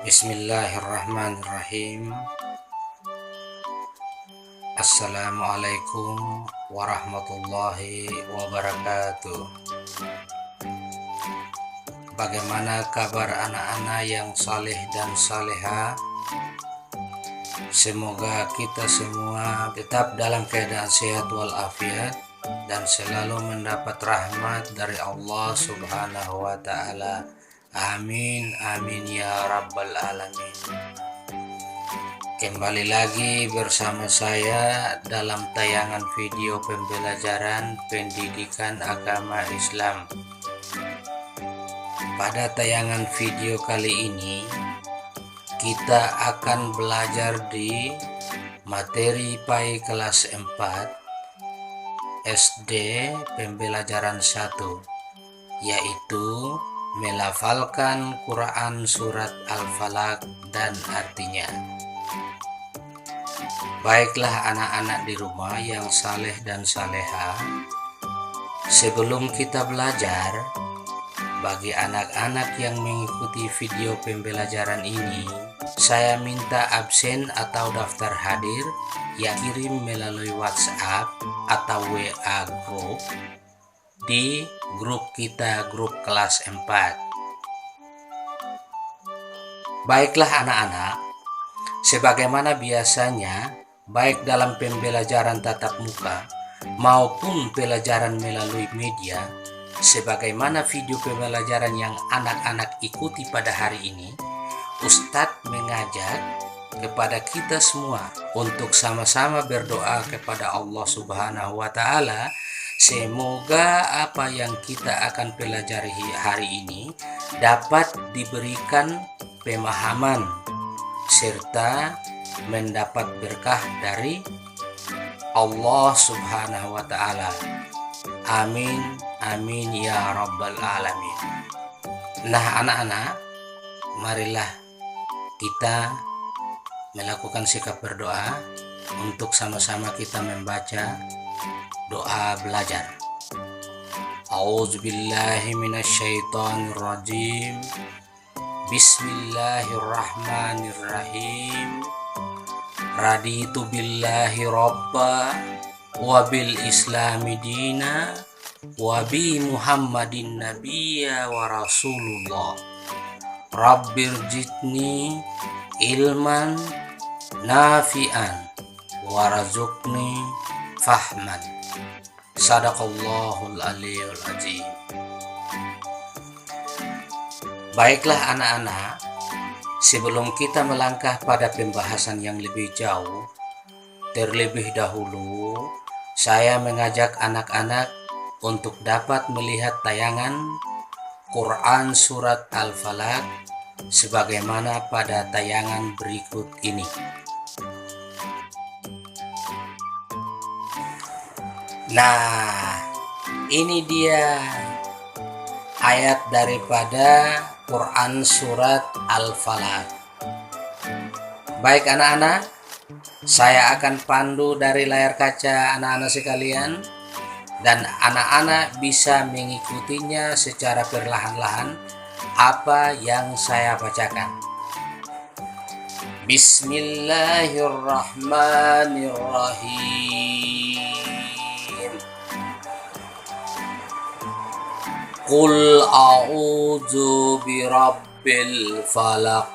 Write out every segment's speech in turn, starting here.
Bismillahirrahmanirrahim. Assalamualaikum warahmatullahi wabarakatuh. Bagaimana kabar anak-anak yang saleh dan saleha? Semoga kita semua tetap dalam keadaan sehat walafiat dan selalu mendapat rahmat dari Allah Subhanahu wa Ta'ala. Amin, amin ya rabbal alamin. Kembali lagi bersama saya dalam tayangan video pembelajaran pendidikan agama Islam. Pada tayangan video kali ini, kita akan belajar di materi PAI kelas 4 SD pembelajaran 1, yaitu melafalkan Quran surat Al-Falaq dan artinya. Baiklah anak-anak di rumah yang saleh dan saleha, sebelum kita belajar, bagi anak-anak yang mengikuti video pembelajaran ini, saya minta absen atau daftar hadir yang kirim melalui WhatsApp atau WA grup di grup kita, grup kelas 4. Baiklah anak-anak, sebagaimana biasanya, baik dalam pembelajaran tatap muka maupun pelajaran melalui media, sebagaimana video pembelajaran yang anak-anak ikuti pada hari ini, Ustadz mengajak kepada kita semua untuk sama-sama berdoa kepada Allah Subhanahu wa Ta'ala. Semoga apa yang kita akan pelajari hari ini dapat diberikan pemahaman serta mendapat berkah dari Allah Subhanahu wa Ta'ala. Amin, amin ya rabbal alamin. Nah anak-anak, marilah kita melakukan sikap berdoa untuk sama-sama kita membaca doa belajar. A'udzubillahi minasyaitonirrajim. Bismillahirrahmanirrahim. Raditu billahi robba wa bil islami dina wa bi muhammadin nabiyya wa rasulullah. Rabbir jitni ilman nafi'an warazukni fahman. Sadaqallahul aliyul azim. Baiklah anak-anak, sebelum kita melangkah pada pembahasan yang lebih jauh, terlebih dahulu saya mengajak anak-anak untuk dapat melihat tayangan Quran surat Al-Falaq sebagaimana pada tayangan berikut ini. Nah, ini dia ayat daripada Quran surat Al-Falaq. Baik anak-anak, saya akan pandu dari layar kaca anak-anak sekalian, dan anak-anak bisa mengikutinya secara perlahan-lahan apa yang saya bacakan. Bismillahirrahmanirrahim. Qul a'udzu birabbil falaq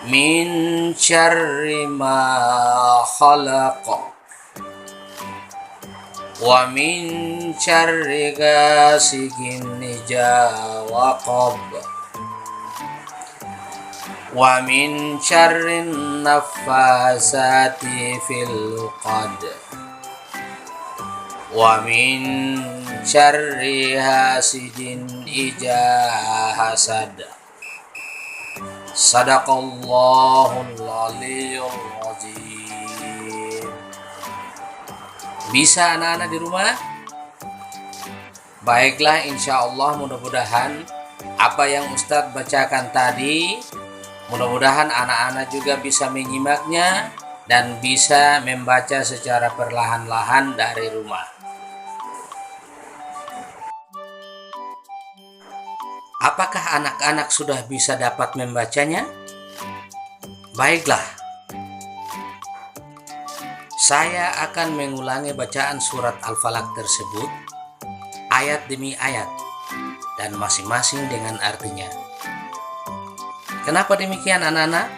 min syarri ma khalaq wa min syarri ghasiqin idza waqab wa min syarri naffasati fil qad wa min syarri hasidin idza hasad. Sadaqallahul aliyul azim. Bisa anak-anak di rumah? Baiklah, insya Allah mudah-mudahan apa yang Ustadz bacakan tadi, mudah-mudahan anak-anak juga bisa menyimaknya dan bisa membaca secara perlahan-lahan dari rumah. Apakah anak-anak sudah bisa dapat membacanya? Baiklah, saya akan mengulangi bacaan surat Al-Falaq tersebut ayat demi ayat dan masing-masing dengan artinya. Kenapa demikian anak-anak?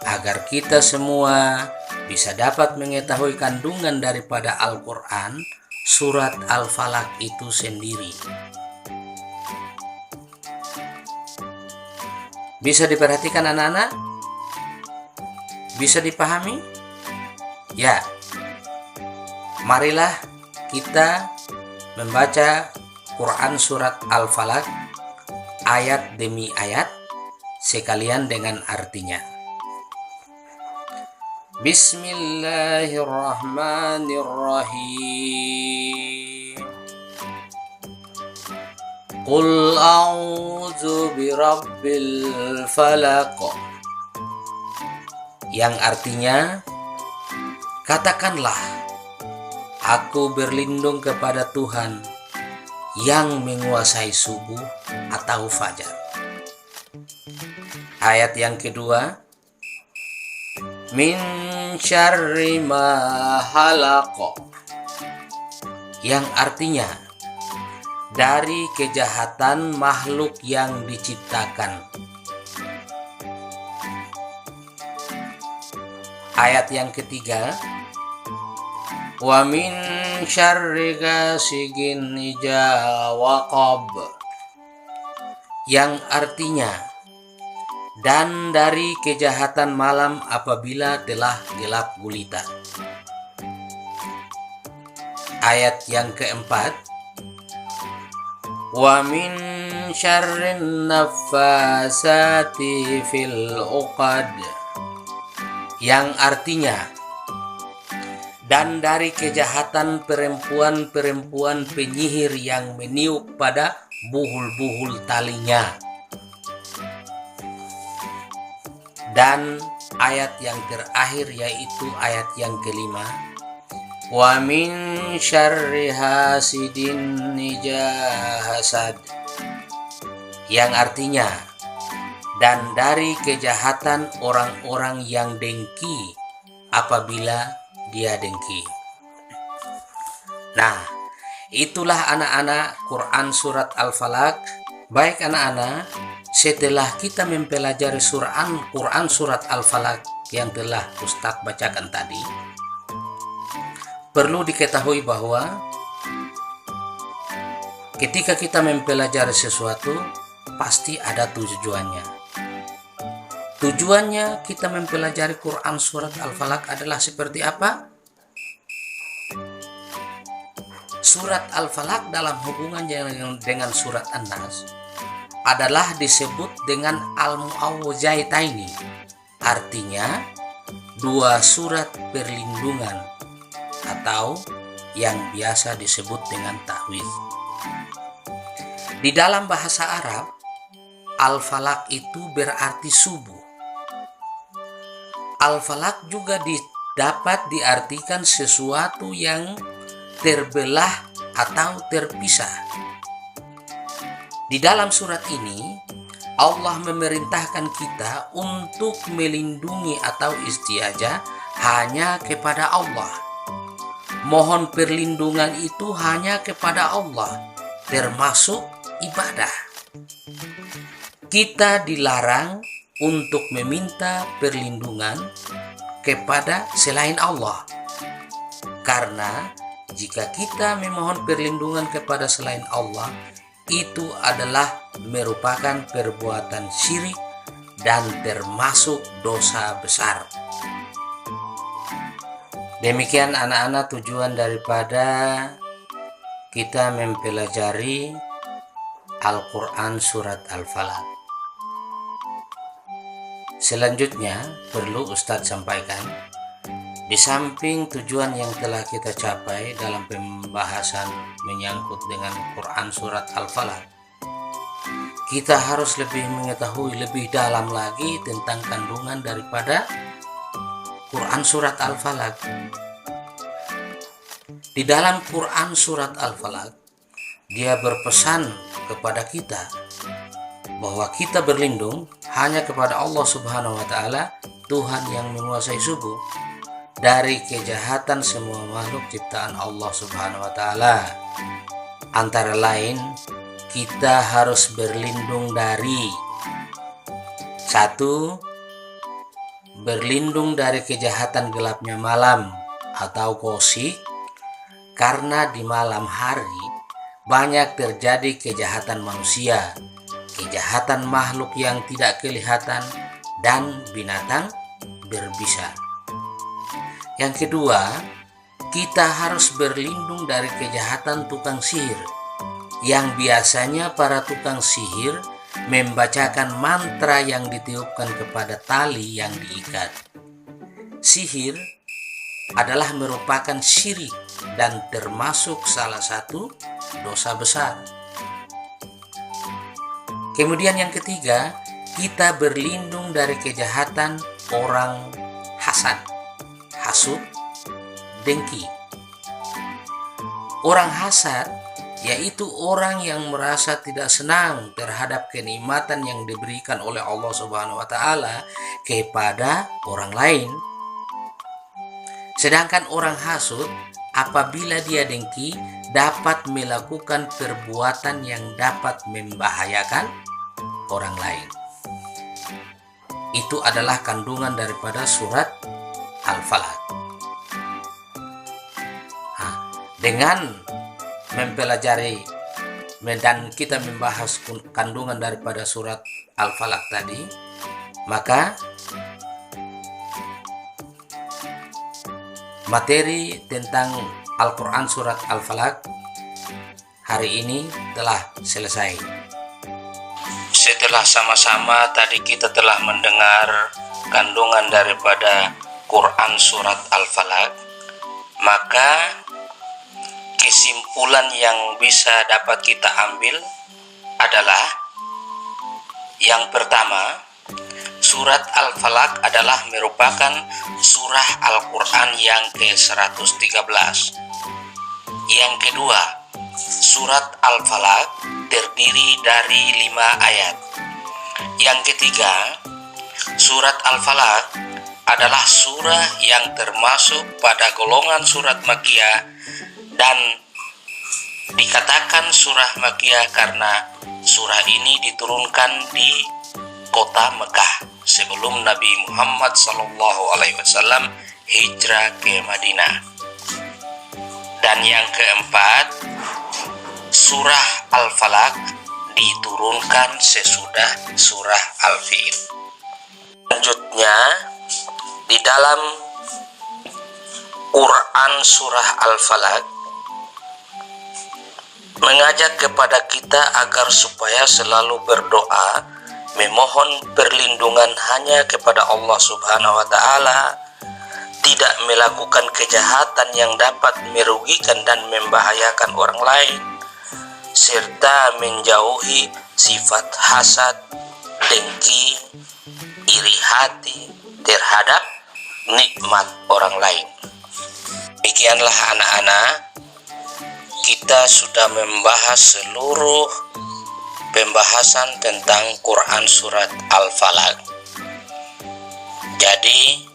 Agar kita semua bisa dapat mengetahui kandungan daripada Al-Quran, surat Al-Falaq itu sendiri. Bisa diperhatikan anak-anak? Bisa dipahami? Ya, marilah kita membaca Quran surat Al-Falaq ayat demi ayat sekalian dengan artinya. Bismillahirrahmanirrahim. Qul a'udzu birabbil falaq. Yang artinya, katakanlah, aku berlindung kepada Tuhan yang menguasai subuh atau fajar. Ayat yang kedua, min syarri ma halaq, yang artinya dari kejahatan makhluk yang diciptakan. Ayat yang ketiga, wa min syarri ghasiqin idza waqab, yang artinya dan dari kejahatan malam apabila telah gelap gulita. Ayat yang keempat, wa min syarrin naffasati fil uqad, yang artinya dan dari kejahatan perempuan-perempuan penyihir yang meniup pada buhul-buhul talinya. Dan ayat yang terakhir yaitu ayat yang kelima, wa min syarri hasidin idza hasad, yang artinya dan dari kejahatan orang-orang yang dengki apabila dia dengki. Nah, itulah anak-anak Quran surat Al-Falaq. Baik anak-anak, setelah kita mempelajari Quran surat Al-Falaq yang telah Ustadz bacakan tadi, perlu diketahui bahwa ketika kita mempelajari sesuatu, pasti ada tujuannya. Tujuannya kita mempelajari Quran surat Al-Falaq adalah seperti apa? Surat Al-Falaq dalam hubungan dengan surat An-Nas adalah disebut dengan Al-Mu'awwidhataini. Artinya, dua surat perlindungan atau yang biasa disebut dengan tahwiz. Di dalam bahasa Arab, Al-Falaq itu berarti subuh. Al-Falaq juga dapat diartikan sesuatu yang terbelah atau terpisah. Di dalam surat ini, Allah memerintahkan kita untuk melindungi atau isti'adzah hanya kepada Allah. Mohon perlindungan itu hanya kepada Allah, termasuk ibadah. Kita dilarang untuk meminta perlindungan kepada selain Allah. Karena jika kita memohon perlindungan kepada selain Allah, itu adalah merupakan perbuatan syirik dan termasuk dosa besar. Demikian anak-anak tujuan daripada kita mempelajari Al-Quran surat Al-Falaq. Selanjutnya perlu Ustadz sampaikan, di samping tujuan yang telah kita capai dalam pembahasan menyangkut dengan Quran surat Al-Falaq, kita harus lebih mengetahui lebih dalam lagi tentang kandungan daripada Quran surat Al-Falaq. Di dalam Quran surat Al-Falaq, dia berpesan kepada kita bahwa kita berlindung hanya kepada Allah Subhanahu wa Ta'ala, Tuhan yang menguasai subuh, dari kejahatan semua makhluk ciptaan Allah Subhanahu wa Ta'ala. Antara lain, kita harus berlindung dari: 1. Berlindung dari kejahatan gelapnya malam atau kosik, karena di malam hari banyak terjadi kejahatan manusia, kejahatan makhluk yang tidak kelihatan, dan binatang berbisa. Yang kedua, kita harus berlindung dari kejahatan tukang sihir, yang biasanya para tukang sihir membacakan mantra yang ditiupkan kepada tali yang diikat. Sihir adalah merupakan syirik dan termasuk salah satu dosa besar. Kemudian yang ketiga, kita berlindung dari kejahatan orang hasad, hasud, dengki. Orang hasad yaitu orang yang merasa tidak senang terhadap kenikmatan yang diberikan oleh Allah Subhanahu wa Ta'ala kepada orang lain. Sedangkan orang hasud, apabila dia dengki, dapat melakukan perbuatan yang dapat membahayakan orang lain. Itu adalah kandungan daripada surat Al-Falaq. Dengan mempelajari dan kita membahas kandungan daripada surat Al-Falaq tadi, maka materi tentang Al-Quran surat Al-Falaq hari ini telah selesai. Setelah sama-sama tadi kita telah mendengar kandungan daripada Quran surat Al-Falaq, maka kesimpulan yang bisa dapat kita ambil adalah: yang pertama, surat Al-Falaq adalah merupakan surah Al-Quran yang ke-113. Yang kedua, surat Al-Falaq terdiri dari 5 ayat. Yang ketiga, surat Al-Falaq adalah surah yang termasuk pada golongan surat Makkiyah dan dikatakan surah Makkiyah karena surah ini diturunkan di kota Mekah sebelum Nabi Muhammad SAW hijrah ke Madinah. Dan yang keempat, surah Al-Falaq diturunkan sesudah surah Al-Fil. Selanjutnya, di dalam Quran surah Al-Falaq mengajak kepada kita agar supaya selalu berdoa, memohon perlindungan hanya kepada Allah Subhanahu wa Ta'ala, tidak melakukan kejahatan yang dapat merugikan dan membahayakan orang lain, serta menjauhi sifat hasad, dengki, iri hati terhadap nikmat orang lain. Demikianlah anak-anak, kita sudah membahas seluruh pembahasan tentang Quran surat Al-Falaq. Jadi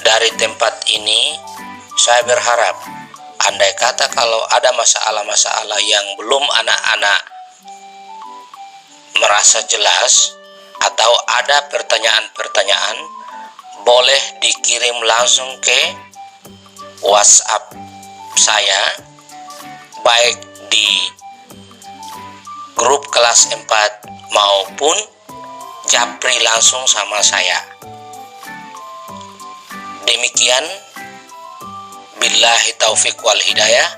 dari tempat ini saya berharap, andai kata kalau ada masalah-masalah yang belum anak-anak merasa jelas atau ada pertanyaan-pertanyaan, boleh dikirim langsung ke WhatsApp saya, baik di grup kelas 4 maupun japri langsung sama saya. Demikian, billahi taufik wal hidayah.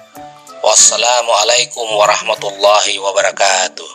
Wassalamualaikum warahmatullahi wabarakatuh.